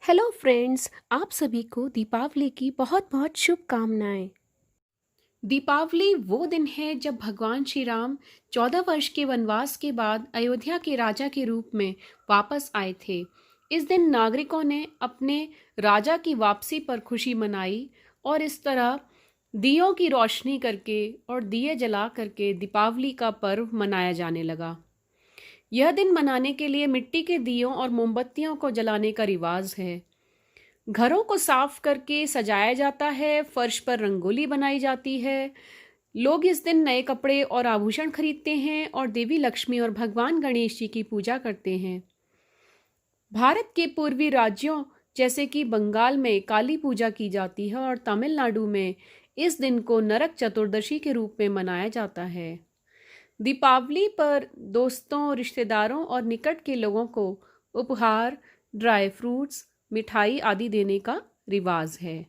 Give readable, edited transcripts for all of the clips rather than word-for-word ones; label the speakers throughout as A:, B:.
A: Hello friends, आप सभी को दीपावली की बहुत बहुत शुभकामनाएं। दीपावली वो दिन है जब भगवान श्री राम 14 वर्ष के वनवास के बाद अयोध्या के राजा के रूप में वापस आए थे। इस दिन नागरिकों ने अपने राजा की वापसी पर खुशी मनाई और इस तरह दियों की रोशनी करके और दिए जला करके दीपावली का पर्व मनाया जाने लगा। यह दिन मनाने के लिए मिट्टी के दियों और मोमबत्तियों को जलाने का रिवाज है। घरों को साफ करके सजाया जाता है, फर्श पर रंगोली बनाई जाती है। लोग इस दिन नए कपड़े और आभूषण खरीदते हैं और देवी लक्ष्मी और भगवान गणेश जी की पूजा करते हैं। भारत के पूर्वी राज्यों जैसे कि बंगाल में काली पूजा की जाती है और तमिलनाडु में इस दिन को नरक चतुर्दशी के रूप में मनाया जाता है। दीपावली पर दोस्तों, रिश्तेदारों और निकट के लोगों को उपहार, ड्राई फ्रूट्स, मिठाई आदि देने का रिवाज है।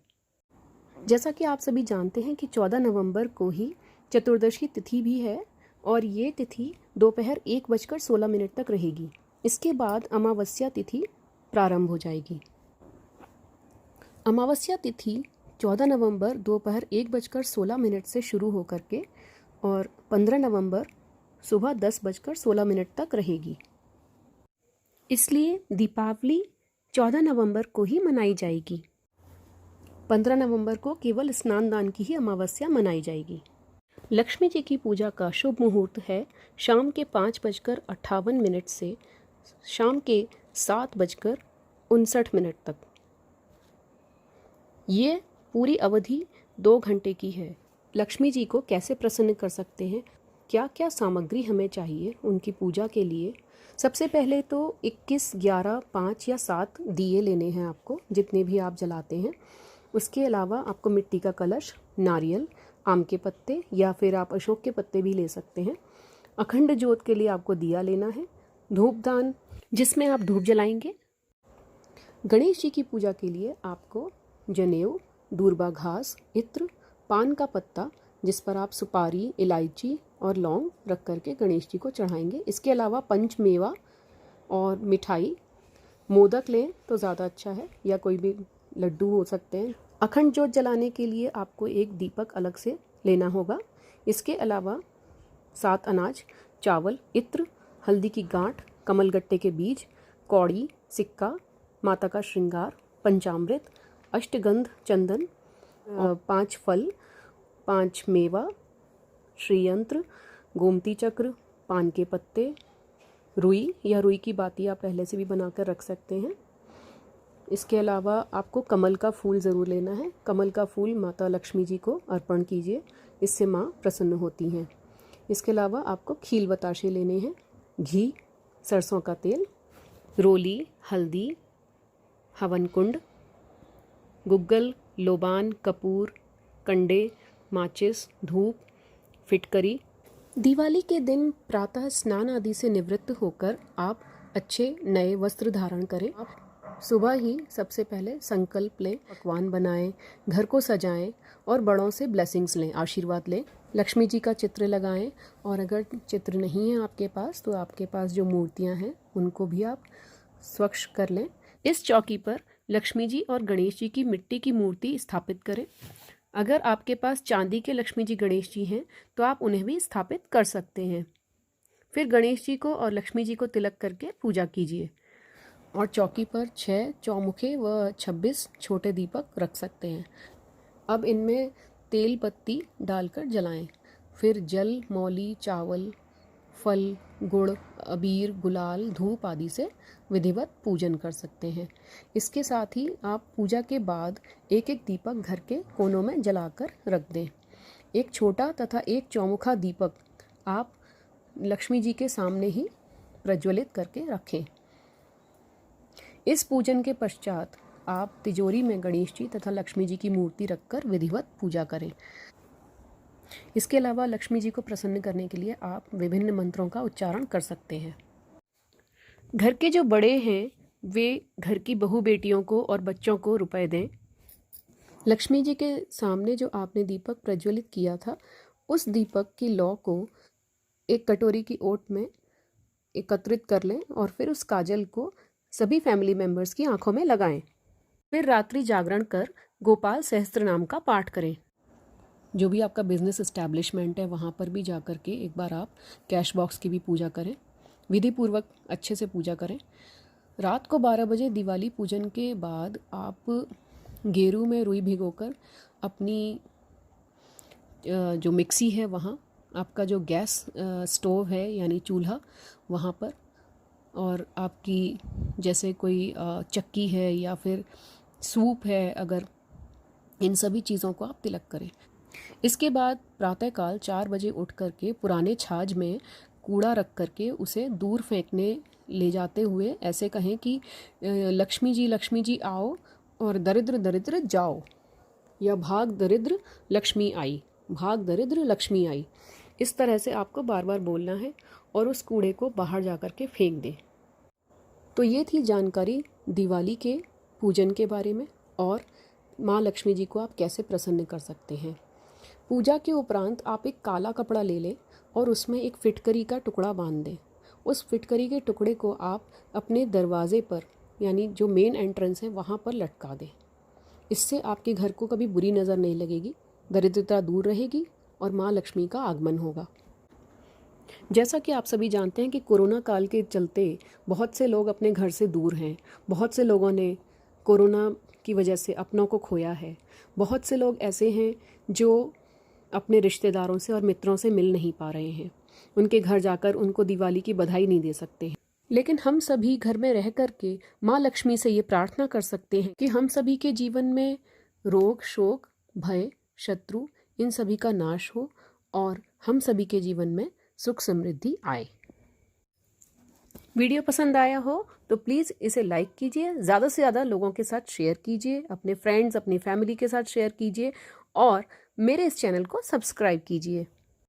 A: जैसा कि आप सभी जानते हैं कि 14 नवंबर को ही चतुर्दशी तिथि भी है और ये तिथि दोपहर 1:16 तक रहेगी। इसके बाद अमावस्या तिथि प्रारंभ हो जाएगी। अमावस्या तिथि 14 नवंबर दोपहर 1:16 से शुरू होकर के और 15 नवंबर सुबह 10:16 तक रहेगी। इसलिए दीपावली 14 नवंबर को ही मनाई जाएगी। 15 नवंबर को केवल स्नान दान की ही अमावस्या मनाई जाएगी। लक्ष्मी जी की पूजा का शुभ मुहूर्त है शाम के 5:58 से शाम के 7:59 तक। ये पूरी अवधि 2 घंटे की है। लक्ष्मी जी को कैसे प्रसन्न कर सकते हैं, क्या क्या सामग्री हमें चाहिए उनकी पूजा के लिए। सबसे पहले तो 21, 11, 5 या 7 दिए लेने हैं आपको, जितने भी आप जलाते हैं। उसके अलावा आपको मिट्टी का कलश, नारियल, आम के पत्ते या फिर आप अशोक के पत्ते भी ले सकते हैं। अखंड ज्योत के लिए आपको दिया लेना है, धूपदान जिसमें आप धूप जलाएंगे। गणेश जी की पूजा के लिए आपको जनेऊ, दूर्बा घास, इत्र, पान का पत्ता जिस पर आप सुपारी, इलायची और लौंग रख करके गणेश जी को चढ़ाएंगे। इसके अलावा पंचमेवा और मिठाई, मोदक लें तो ज़्यादा अच्छा है या कोई भी लड्डू हो सकते हैं। अखंड ज्योत जलाने के लिए आपको एक दीपक अलग से लेना होगा। इसके अलावा 7 अनाज, चावल, इत्र, हल्दी की गांठ, कमलगट्टे के बीज, कौड़ी, सिक्का, माता का श्रृंगार, पंचामृत, अष्टगंध, चंदन, 5 फल, 5 मेवा, श्रीयंत्र, गोमती चक्र, पान के पत्ते, रुई या रुई की बाती आप पहले से भी बनाकर रख सकते हैं। इसके अलावा आपको कमल का फूल ज़रूर लेना है। कमल का फूल माता लक्ष्मी जी को अर्पण कीजिए, इससे माँ प्रसन्न होती हैं। इसके अलावा आपको खील बताशे लेने हैं, घी, सरसों का तेल, रोली, हल्दी, हवन कुंड, गुग्गल, लोबान, कपूर, कंडे, माचिस, धूप, फिटकरी। दिवाली के दिन प्रातः स्नान आदि से निवृत्त होकर आप अच्छे नए वस्त्र धारण करें। आप सुबह ही सबसे पहले संकल्प लें, पकवान बनाएं, घर को सजाएं और बड़ों से ब्लेसिंग्स लें, आशीर्वाद लें। लक्ष्मी जी का चित्र लगाएं और अगर चित्र नहीं है आपके पास तो आपके पास जो मूर्तियां हैं उनको भी आप स्वच्छ कर लें। इस चौकी पर लक्ष्मी जी और गणेश जी की मिट्टी की मूर्ति स्थापित करें। अगर आपके पास चांदी के लक्ष्मी जी गणेश जी हैं तो आप उन्हें भी स्थापित कर सकते हैं। फिर गणेश जी को और लक्ष्मी जी को तिलक करके पूजा कीजिए और चौकी पर 6 चौमुखे व 26 छोटे दीपक रख सकते हैं। अब इनमें तेल बत्ती डालकर जलाएं। फिर जल, मौली, चावल, फल, गुड़, अबीर, गुलाल, धूप आदि से विधिवत पूजन कर सकते हैं। इसके साथ ही आप पूजा के बाद एक एक दीपक घर के कोनों में जलाकर रख दें। एक छोटा तथा एक चौमुखा दीपक आप लक्ष्मी जी के सामने ही प्रज्वलित करके रखें। इस पूजन के पश्चात आप तिजोरी में गणेश जी तथा लक्ष्मी जी की मूर्ति रखकर विधिवत पूजा करें। इसके अलावा लक्ष्मी जी को प्रसन्न करने के लिए आप विभिन्न मंत्रों का उच्चारण कर सकते हैं। घर के जो बड़े हैं वे घर की बहू बेटियों को और बच्चों को रुपए दें। लक्ष्मी जी के सामने जो आपने दीपक प्रज्वलित किया था उस दीपक की लौ को एक कटोरी की ओट में एकत्रित कर लें और फिर उस काजल को सभी फैमिली मेम्बर्स की आंखों में लगाएं। फिर रात्रि जागरण कर गोपाल सहस्त्र नाम का पाठ करें। जो भी आपका बिजनेस इस्टेब्लिशमेंट है वहाँ पर भी जा कर के एक बार आप कैश बॉक्स की भी पूजा करें, विधि पूर्वक अच्छे से पूजा करें। रात को 12 बजे दिवाली पूजन के बाद आप गेरू में रुई भिगोकर अपनी जो मिक्सी है वहाँ, आपका जो गैस स्टोव है यानी चूल्हा वहाँ पर, और आपकी जैसे कोई चक्की है या फिर सूप है, अगर इन सभी चीज़ों को आप तिलक करें। इसके बाद प्रातःकाल 4 बजे उठ करके पुराने छाछ में कूड़ा रख करके उसे दूर फेंकने ले जाते हुए ऐसे कहें कि लक्ष्मी जी आओ और दरिद्र दरिद्र जाओ, या भाग दरिद्र लक्ष्मी आई, भाग दरिद्र लक्ष्मी आई। इस तरह से आपको बार बार बोलना है और उस कूड़े को बाहर जा कर के फेंक दें। तो ये थी जानकारी दिवाली के पूजन के बारे में और माँ लक्ष्मी जी को आप कैसे प्रसन्न कर सकते हैं। पूजा के उपरांत आप एक काला कपड़ा ले लें और उसमें एक फिटकरी का टुकड़ा बांध दें। उस फिटकरी के टुकड़े को आप अपने दरवाजे पर यानी जो मेन एंट्रेंस है वहाँ पर लटका दें। इससे आपके घर को कभी बुरी नज़र नहीं लगेगी, दरिद्रता दूर रहेगी और माँ लक्ष्मी का आगमन होगा। जैसा कि आप सभी जानते हैं कि कोरोना काल के चलते बहुत से लोग अपने घर से दूर हैं। बहुत से लोगों ने कोरोना की वजह से अपनों को खोया है। बहुत से लोग ऐसे हैं जो अपने रिश्तेदारों से और मित्रों से मिल नहीं पा रहे हैं। उनके घर जाकर उनको दिवाली की बधाई नहीं दे सकते हैं। लेकिन हम सभी घर में रह कर के माँ लक्ष्मी से ये प्रार्थना कर सकते हैं कि हम सभी के जीवन में रोग, शोक, भय, शत्रु इन सभी का नाश हो और हम सभी के जीवन में सुख समृद्धि आए। वीडियो पसंद आया हो तो प्लीज़ इसे लाइक कीजिए, ज़्यादा से ज़्यादा लोगों के साथ शेयर कीजिए, अपने फ्रेंड्स, अपनी फैमिली के साथ शेयर कीजिए और मेरे इस चैनल को सब्सक्राइब कीजिए।